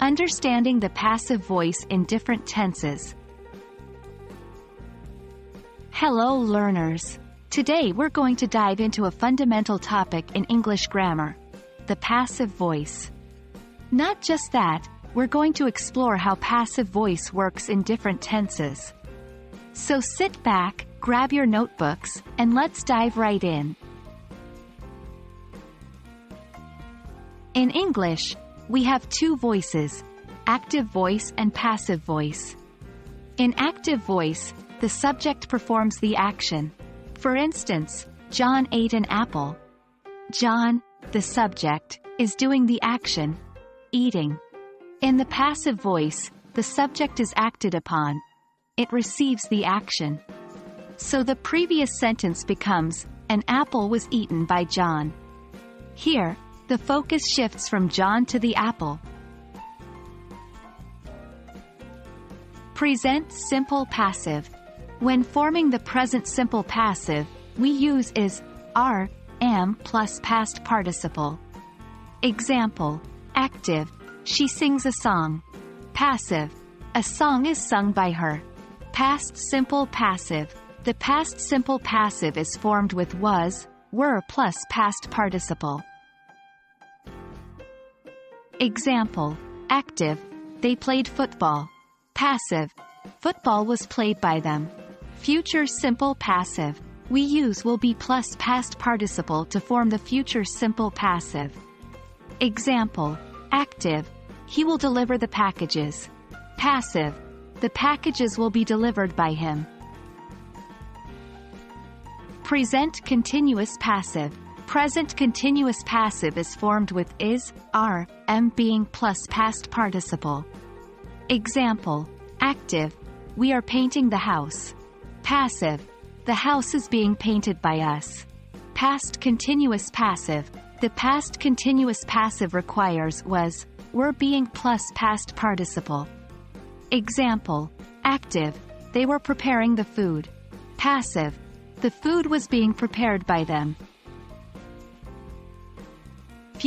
Understanding the passive voice in different tenses. Hello learners! Today we're going to dive into a fundamental topic in English grammar: the passive voice. Not just that, we're going to explore how passive voice works in different tenses. So sit back, grab your notebooks, and let's dive right in. In English, we have two voices: active voice and passive voice. In active voice, the subject performs the action. For instance, John ate an apple. John, the subject, is doing the action, eating. In the passive voice, the subject is acted upon. It receives the action. So the previous sentence becomes, an apple was eaten by John. Here, the focus shifts from John to the apple. Present simple passive. When forming the present simple passive, we use is, are, am plus past participle. Example: active, she sings a song. Passive, a song is sung by her. Past simple passive, the past simple passive is formed with was, were plus past participle. Example: active, they played football. Passive, football was played by them. Future simple passive, we use will be plus past participle to form the future simple passive. Example: active, he will deliver the packages. Passive, the packages will be delivered by him. Present continuous passive. Present continuous passive is formed with is, are, am being plus past participle. Example: active, we are painting the house. Passive, the house is being painted by us. Past continuous passive, the past continuous passive requires was, were being plus past participle. Example: active, they were preparing the food. Passive, the food was being prepared by them.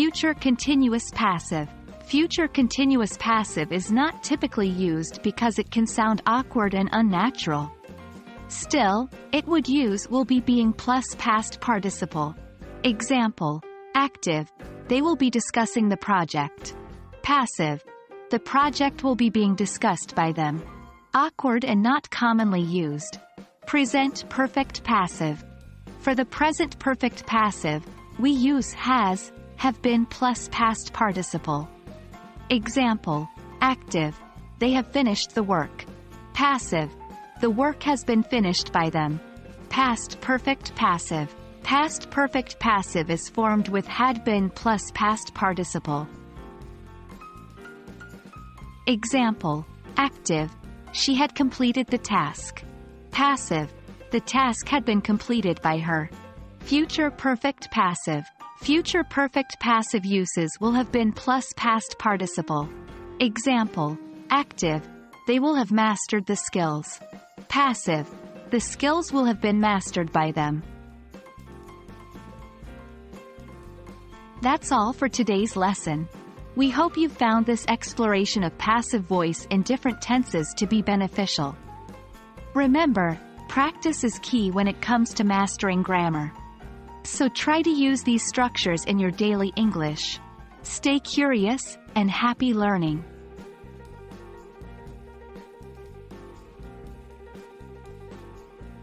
Future continuous passive. Future continuous passive is not typically used because it can sound awkward and unnatural. Still, it would use will be being plus past participle. Example: active, they will be discussing the project. Passive, the project will be being discussed by them. Awkward and not commonly used. Present perfect passive. For the present perfect passive, we use has, have been plus past participle. Example: active, they have finished the work. Passive, the work has been finished by them. Past perfect passive. Past perfect passive is formed with had been plus past participle. Example: active, she had completed the task. Passive, the task had been completed by her. Future perfect passive. Future perfect passive uses will have been plus past participle. Example: active, they will have mastered the skills. Passive, the skills will have been mastered by them. That's all for today's lesson. We hope you found this exploration of passive voice in different tenses to be beneficial. Remember, practice is key when it comes to mastering grammar. So try to use these structures in your daily English. Stay curious, and happy learning!